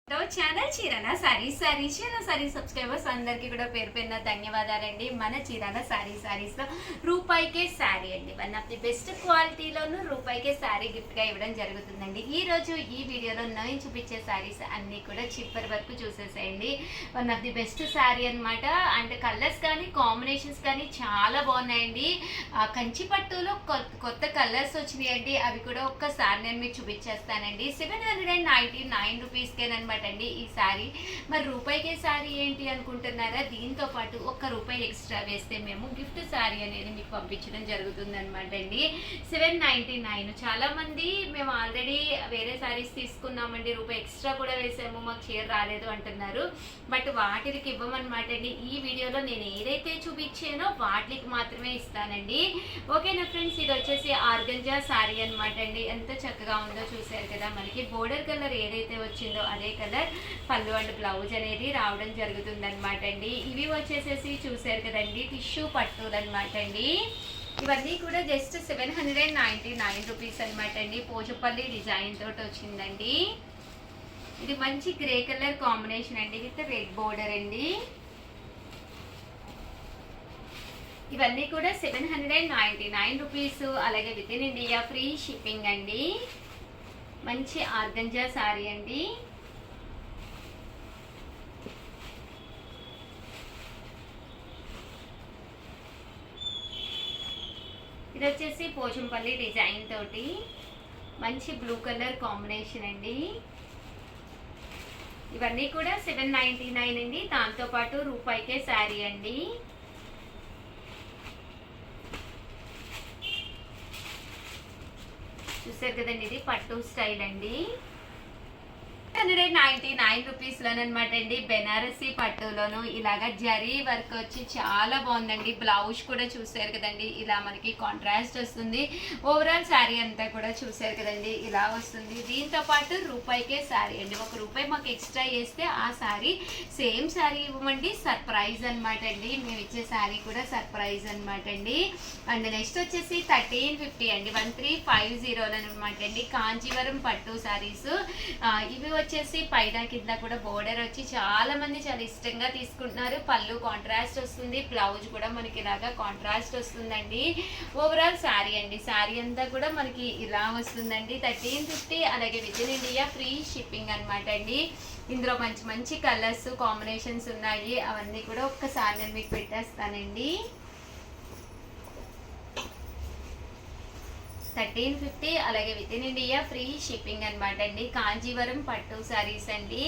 Channel Chirala saris subscribers అందరికీ కూడా పేరు పేరున ధన్యవాదాలండి. మన చీరాల సారీస్ లో రూపాయికే శారీ అండి, వన్ ఆఫ్ ది బెస్ట్ క్వాలిటీలోను రూపాయికే శారీ గిఫ్ట్ గా ఇవ్వడం జరుగుతుందండి. ఈ రోజు ఈ వీడియోలో నేను చూపించే శారీస్ అన్ని కూడా చిప్పర్ వరకు చూసేసేయండి. One of the best saree అనమాట. అండ్ కలర్స్ కానీ కాంబినేషన్స్ కానీ చాలా బాగున్నాయండి. కంచి పట్టులో కొత్త కలర్స్ వచ్చినాయండి. అవి కూడా ఒక్కసారి నేను మీకు చూపించేస్తానండి. 799 రూపీస్కేనమాట అండి ఈ శారీ. మరి రూపాయికే శారీ ఏంటి అనుకుంటున్నారా? దీంతో పాటు ₹1 ఎక్స్ట్రా వేస్తే మేము గిఫ్ట్ శారీ అనేది మీకు పంపించడం జరుగుతుంది అనమాట అండి. 799. చాలా మంది మేము ఆల్రెడీ వేరే శారీస్ తీసుకున్నామండి, ₹1 ఎక్స్ట్రా కూడా వేసాము, మాకు చీర రాలేదు అంటున్నారు. బట్ వాటికి ఇవ్వమన్నమాట అండి. ఈ వీడియోలో నేను ఏదైతే చూపించానో వాటికి మాత్రమే ఇస్తానండి. ఓకేనా ఫ్రెండ్స్, ఇది వచ్చేసి ఆర్గంజా శారీ అనమాట అండి. ఎంత చక్కగా ఉందో చూసారు కదా. మనకి బోర్డర్ కలర్ ఏదైతే వచ్చిందో అదే కలర్ పళ్ళు అండ్ బ్లౌజ్ అనేది రావడం జరుగుతుంది అనమాట అండి. ఇవి వచ్చేసేసి చూసారు కదండి, టిష్యూ పట్టులు అనమాట అండి. ఇవన్నీ కూడా జస్ట్ 799 రూపీస్ అనమాట అండి. పోచపల్లి డిజైన్ తోటి వచ్చిందండి. ఇది మంచి గ్రే కలర్ కాంబినేషన్ అండి విత్ రెడ్ బోర్డర్ అండి. ఇవన్నీ కూడా 799 రూపీస్. అలాగే within India free shipping అండి. మంచి ఆర్గంజా శారీ అండి. ఇది వచ్చేసి పోచంపల్లి డిజైన్ తోటి మంచి బ్లూ కలర్ కాంబినేషన్ అండి. ఇవన్నీ కూడా 799 అండి. దాంతోపాటు రూపాయికే శారీ అండి. చూసారు కదండి, ఇది పట్టు స్టైల్ అండి. 799 రూపీస్ లోనమాట అండి. బెనారసీ పట్టులోను ఇలాగా జరీ వర్క్ వచ్చి చాలా బాగుందండి. బ్లౌజ్ కూడా చూసారు కదండి, ఇలా మనకి కాంట్రాస్ట్ వస్తుంది. ఓవరాల్ శారీ అంతా కూడా చూసారు కదండి, ఇలా వస్తుంది. దీంతో పాటు రూపాయికే శారీ అండి. ₹1 మాకు ఎక్స్ట్రా వేస్తే ఆ శారీ సేమ్ శారీ ఇవ్వమండి. సర్ప్రైజ్ అనమాట అండి. మేము ఇచ్చే శారీ కూడా సర్ప్రైజ్ అనమాట అండి. అండ్ నెక్స్ట్ వచ్చేసి 1350 అండి. 1350 అనమాట అండి. కాంచీవరం పట్టు శారీస్. ఇవి వచ్చేసి పైన కింద కూడా బోర్డర్ వచ్చి చాలా మంది చాలా ఇష్టంగా తీసుకుంటున్నారు. పళ్ళు కాంట్రాస్ట్ వస్తుంది, బ్లౌజ్ కూడా మనకి ఇలాగా కాంట్రాస్ట్ వస్తుందండి. ఓవరాల్ శారీ అండి. శారీ అంతా కూడా మనకి ఇలా వస్తుందండి. 1350. అలాగే within India free shipping అనమాట అండి. ఇందులో మంచి మంచి కలర్స్ కాంబినేషన్స్ ఉన్నాయి. అవన్నీ కూడా ఒక్కసారి నేను మీకు పెట్టేస్తానండి. 1350. అలాగే within India free shipping అనమాట అండి. కాంజీవరం పట్టు సారీస్ అండి.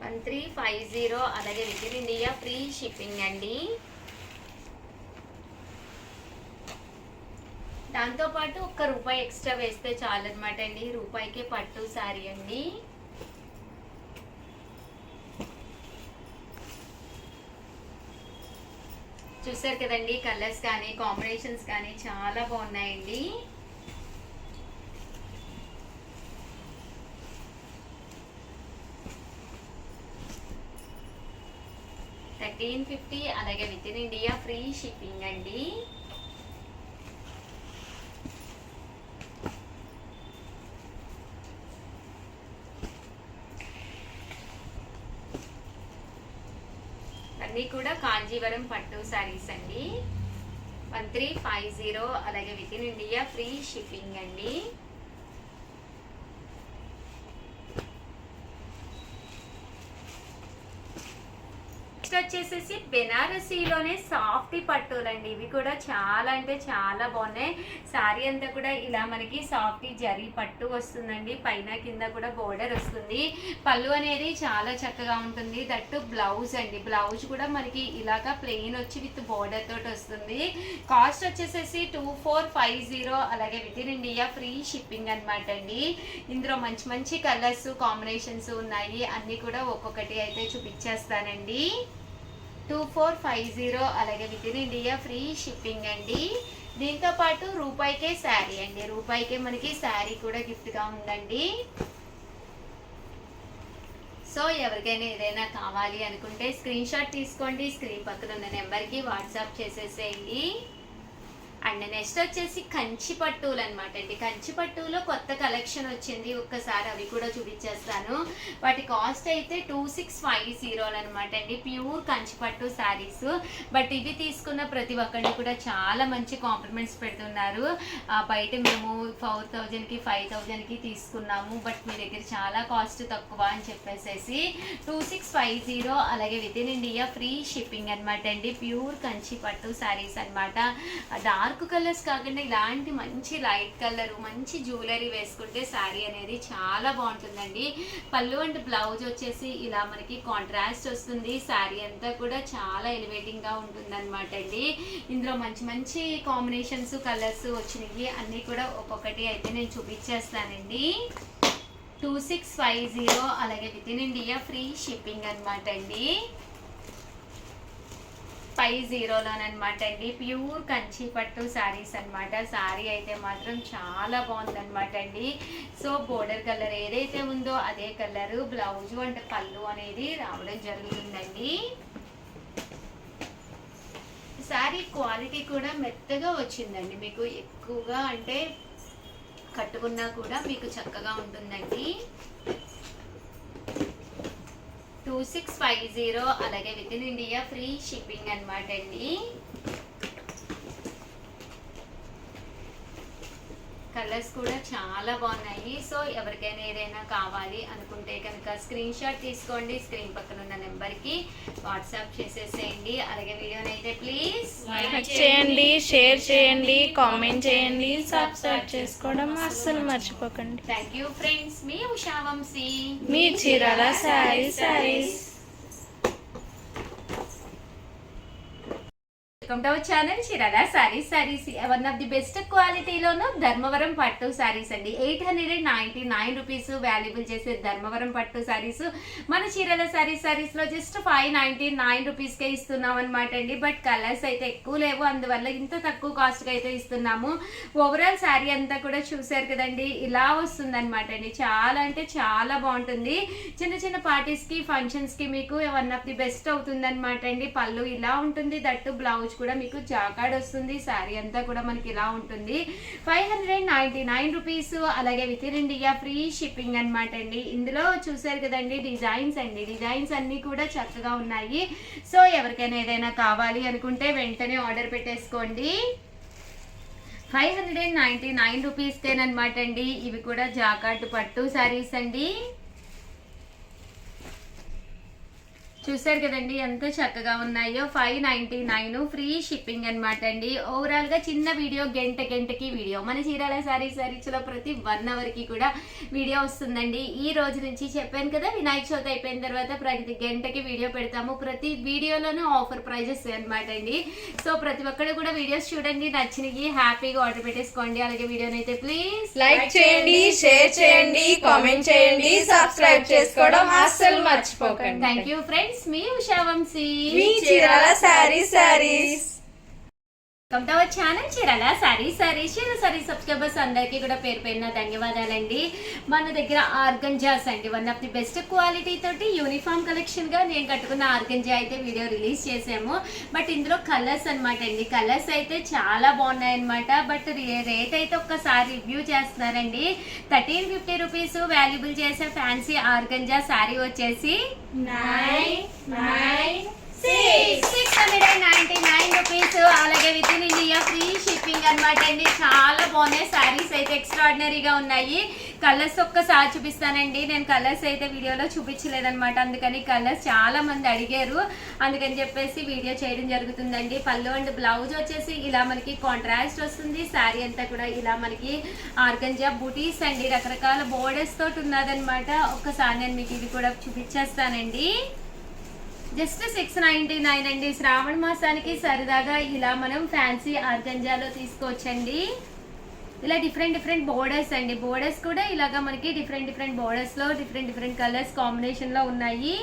$1350. అలాగే within India free shipping అండి. దాంతోపాటు ₹1 ఎక్స్ట్రా వేస్తే చాలన్నమాట అండి. రూపాయికే పట్టు శారీ అండి. చూసారు కదండి, కలర్స్ కానీ కాంబినేషన్స్ కానీ చాలా బాగున్నాయండి. $1350. అలాగే within India free shipping అండి. అన్నీ కూడా కాంజీవరం పట్టు శారీస్ అండి. 1350. అలాగే within India free shipping అండి. నెక్స్ట్ వచ్చేసేసి బెనారసీలోనే సాఫ్ట్ పట్టులండి. ఇవి కూడా చాలా అంటే చాలా బాగున్నాయి. శారీ అంతా కూడా ఇలా మనకి సాఫ్ట్ జరీ పట్టు వస్తుందండి. పైన కింద కూడా బోర్డర్ వస్తుంది. పళ్ళు అనేది చాలా చక్కగా ఉంటుంది. దట్టు బ్లౌజ్ అండి. బ్లౌజ్ కూడా మనకి ఇలాగా ప్లెయిన్ వచ్చి విత్ బోర్డర్ తోటి వస్తుంది. కాస్ట్ వచ్చేసేసి 2450. అలాగే within India free shipping అనమాట అండి. ఇందులో మంచి మంచి కలర్స్ కాంబినేషన్స్ ఉన్నాయి. అన్నీ కూడా ఒక్కొక్కటి అయితే చూపించేస్తానండి. 2450. అలాగే within India free shipping అండి. దీంతో పాటు రూపాయికే శారీ అండి. రూపాయికే మనకి శారీ కూడా గిఫ్ట్ గా ఉందండి. సో ఎవరికైనా ఏదైనా కావాలి అనుకుంటే స్క్రీన్ షాట్ తీసుకోండి, స్క్రీన్ పక్కన ఉన్న నెంబర్కి వాట్సాప్ చేసేసేయండి. అండ్ నెక్స్ట్ వచ్చేసి కంచి పట్టులు అనమాట అండి. కంచి పట్టులో కొత్త కలెక్షన్ వచ్చింది, ఒక్కసారి అవి కూడా చూపించేస్తాను. వాటి కాస్ట్ అయితే 2650 అనమాట అండి. ప్యూర్ కంచి పట్టు శారీస్. బట్ ఇవి తీసుకున్న ప్రతి ఒక్కరిని కూడా చాలా మంచి కాంప్లిమెంట్స్ పెడుతున్నారు. బయట మేము 4000కి 5000కి తీసుకున్నాము, బట్ మీ దగ్గర చాలా కాస్ట్ తక్కువ అని చెప్పేసేసి 2650. అలాగే within India free shipping అనమాట అండి. ప్యూర్ కంచి పట్టు శారీస్ అనమాట. డార్క్ కలర్స్ కాకుండా ఇలాంటి మంచి లైట్ కలర్ మంచి జ్యువెలరీ వేసుకుంటే శారీ అనేది చాలా బాగుంటుందండి. పళ్ళు అండ్ బ్లౌజ్ వచ్చేసి ఇలా మనకి కాంట్రాస్ట్ వస్తుంది. శారీ అంతా కూడా చాలా ఎలివేటింగ్ గా ఉంటుంది అనమాట అండి. ఇందులో మంచి మంచి కాంబినేషన్స్ కలర్స్ వచ్చినాయి, అన్నీ కూడా ఒక్కొక్కటి అయితే నేను చూపించేస్తానండి. 2650. అలాగే within India free shipping అనమాట అండి. 50లోనమాట అండి. ప్యూర్ కంచి పట్టు శారీస్ అనమాట. శారీ అయితే మాత్రం చాలా బాగుందనమాట అండి. సో బోర్డర్ కలర్ ఏదైతే ఉందో అదే కలరు బ్లౌజ్ అంటే పళ్ళు అనేది రావడం జరుగుతుందండి. శారీ క్వాలిటీ కూడా మెత్తగా వచ్చిందండి. మీకు ఎక్కువగా అంటే కట్టుకున్నా కూడా మీకు చక్కగా ఉంటుందండి. 2650. అలాగే within India free shipping అనమాట అండి. కలర్స్ కూడా చాలా బాగున్నాయి. సో ఎవరికైనా ఏదైనా కావాలి అనుకుంటే కనుక స్క్రీన్ షాట్ తీసుకోండి, స్క్రీన్ పక్కన ఉన్న నెంబర్కి వాట్సాప్ చేసేసేయండి. అలాగే వీడియోని అయితే ప్లీజ్ లైక్ చేయండి, షేర్ చేయండి, కామెంట్ చేయండి, సబ్స్క్రైబ్ చేసుకోవడం అస్సలు మర్చిపోకండి. Thank you friends. మీ ఉషా వంశీ, మీ Chirala sarees. Welcome to our channel Chirala sarees. One of the best క్వాలిటీలోను ధర్మవరం పట్టు శారీస్ అండి. 899 రూపీస్ వాల్యుబుల్ చేసే ధర్మవరం పట్టు శారీస్ మన చీరాల శారీస్ లో జస్ట్ 599 రూపీస్కే ఇస్తున్నాం అనమాట అండి. బట్ కలర్స్ అయితే ఎక్కువ లేవు, అందువల్ల ఇంత తక్కువ కాస్ట్కి అయితే ఇస్తున్నాము. ఓవరాల్ శారీ అంతా కూడా చూసారు కదండి, ఇలా వస్తుంది అనమాట అండి. చాలా అంటే చాలా బాగుంటుంది. చిన్న చిన్న పార్టీస్కి ఫంక్షన్స్కి మీకు వన్ ఆఫ్ ది బెస్ట్ అవుతుంది అనమాట అండి. పళ్ళు ఇలా ఉంటుంది, దట్టు బ్లౌజ్ కూడా మీకు జాకాడ్ వస్తుంది. శారీ అంతా కూడా మనకి ఇలా ఉంటుంది. 599 రూపీస్. అలాగే within India free shipping అనమాట అండి. ఇందులో చూసారు కదండి డిజైన్స్ అండి, డిజైన్స్ అన్ని కూడా చక్కగా ఉన్నాయి. సో ఎవరికైనా ఏదైనా కావాలి అనుకుంటే వెంటనే ఆర్డర్ పెట్టేసుకోండి. 599 రూపీస్కేనమాట అండి. ఇవి కూడా జాకాట్ పట్టు శారీస్ అండి. చూసారు కదండి ఎంత చక్కగా ఉన్నాయో. 599 ఫ్రీ షిప్పింగ్ అనమాట అండి. ఓవరాల్ గా చిన్న వీడియో గంటకి వీడియో మన చీరాల శారీస్ లో ప్రతి 1 అవర్ కి కూడా వీడియో వస్తుందండి. ఈ రోజు నుంచి చెప్పాను కదా, వినాయక చవితి అయిపోయిన తర్వాత ప్రతి గంటకి వీడియో పెడతాము. ప్రతి వీడియోలోనూ ఆఫర్ ప్రైజెస్ అనమాట అండి. సో ప్రతి ఒక్కరు కూడా వీడియోస్ చూడండి, నచ్చినవి హ్యాపీగా ఆర్డర్ పెట్టేసుకోండి. అలాగే వీడియోని అయితే ప్లీజ్ లైక్ చేయండి, షేర్ చేయండి, కామెంట్ చేయండి, సబ్స్క్రైబ్ చేసుకోవడం అస్సలు మర్చిపోకండి. Thank you friends. మీ ఉషా వంశీ, మీ Chirala sarees. Welcome to our channel Chirala sarees subscribers అందరికీ కూడా పేరు పేరున ధన్యవాదాలండి. మన దగ్గర ఆర్గంజాస్ అండి, one of the best quality తోటి యూనిఫామ్ కలెక్షన్ గా నేను కట్టుకున్న ఆర్గంజా అయితే వీడియో రిలీజ్ చేసాము. బట్ ఇందులో కలర్స్ అనమాట అండి. కలర్స్ అయితే చాలా బాగున్నాయి అనమాట. బట్ రేట్ అయితే ఒక్కసారి రివ్యూ చేస్తున్నారండి. 1350 రూపీస్ వాల్యుబుల్ చేసే ఫ్యాన్సీ ఆర్గంజా శారీ వచ్చేసి 699 రూపీస్. అలాగే within India free shipping అనమాట అండి. చాలా బాగున్నాయి శారీస్ అయితే, ఎక్స్ట్రాడినరీగా ఉన్నాయి. కలర్స్ ఒక్కసారి చూపిస్తానండి. నేను కలర్స్ అయితే వీడియోలో చూపించలేదనమాట, అందుకని కలర్స్ చాలా మంది అడిగారు, అందుకని చెప్పేసి వీడియో చేయడం జరుగుతుందండి. పళ్ళు అండ్ బ్లౌజ్ వచ్చేసి ఇలా మనకి కాంట్రాస్ట్ వస్తుంది. శారీ అంతా కూడా ఇలా మనకి ఆర్గంజా బూటీస్ అండి, రకరకాల బోర్డర్స్ తోటి ఉన్నదనమాట. ఒక్కసారి నేను మీకు ఇది కూడా చూపించేస్తానండి. జస్ట్ 699 అండి. శ్రావణ మాసానికి సరదాగా ఇలా మనం ఫ్యాన్సీ ఆర్గంజాలో తీసుకోవచ్చండి. ఇలా డిఫరెంట్ బోర్డర్స్ అండి. బోర్డర్స్ కూడా ఇలాగా మనకి డిఫరెంట్ బోర్డర్స్ లో డిఫరెంట్ కలర్స్ కాంబినేషన్ లో ఉన్నాయి.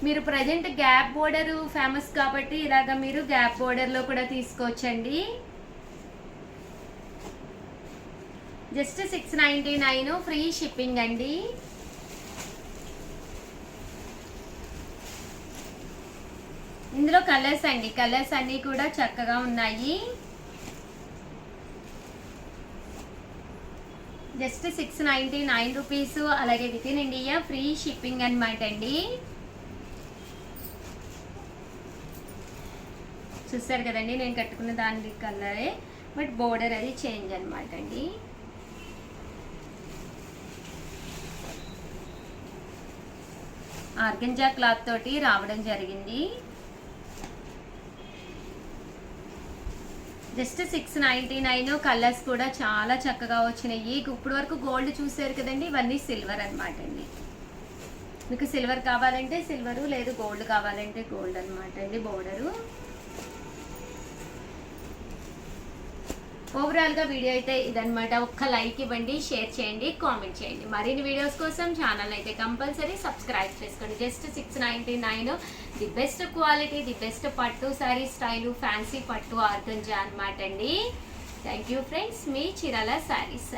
మీరు ప్రజెంట్ గ్యాప్ బోర్డర్ ఫేమస్ కాబట్టి ఇలాగా మీరు గ్యాప్ బోర్డర్ లో కూడా తీసుకోవచ్చండి. జస్ట్ 699 ఫ్రీ షిప్పింగ్ అండి. ఇందులో కలర్స్ అండి, కలర్స్ అన్నీ కూడా చక్కగా ఉన్నాయి. Just 699 rupees. అలాగే within India free shipping అనమాట అండి. చూస్తారు కదండి నేను కట్టుకున్న దాని కలరే, బట్ బోర్డర్ అది చేంజ్ అనమాట అండి. ఆర్గంజా క్లాత్ తోటి రావడం జరిగింది. జస్ట్ 699. కలర్స్ కూడా చాలా చక్కగా వచ్చినాయి. ఇప్పుడు వరకు గోల్డ్ చూసారు కదండి, ఇవన్నీ సిల్వర్ అనమాట అండి. మీకు సిల్వర్ కావాలంటే సిల్వరు, లేదు గోల్డ్ కావాలంటే గోల్డ్ అనమాట అండి బోర్డరు. ఓవరాల్గా వీడియో అయితే ఇదనమాట. ఒక్క లైక్ ఇవ్వండి, షేర్ చేయండి, కామెంట్ చేయండి. మరిన్ని వీడియోస్ కోసం ఛానల్ అయితే కంపల్సరీ సబ్స్క్రైబ్ చేసుకోండి. Just 699. The best quality, the best పట్టు శారీ స్టైలు, ఫ్యాన్సీ పట్టు ఆర్గంజా అనమాట అండి. Thank you friends, me Chirala saris.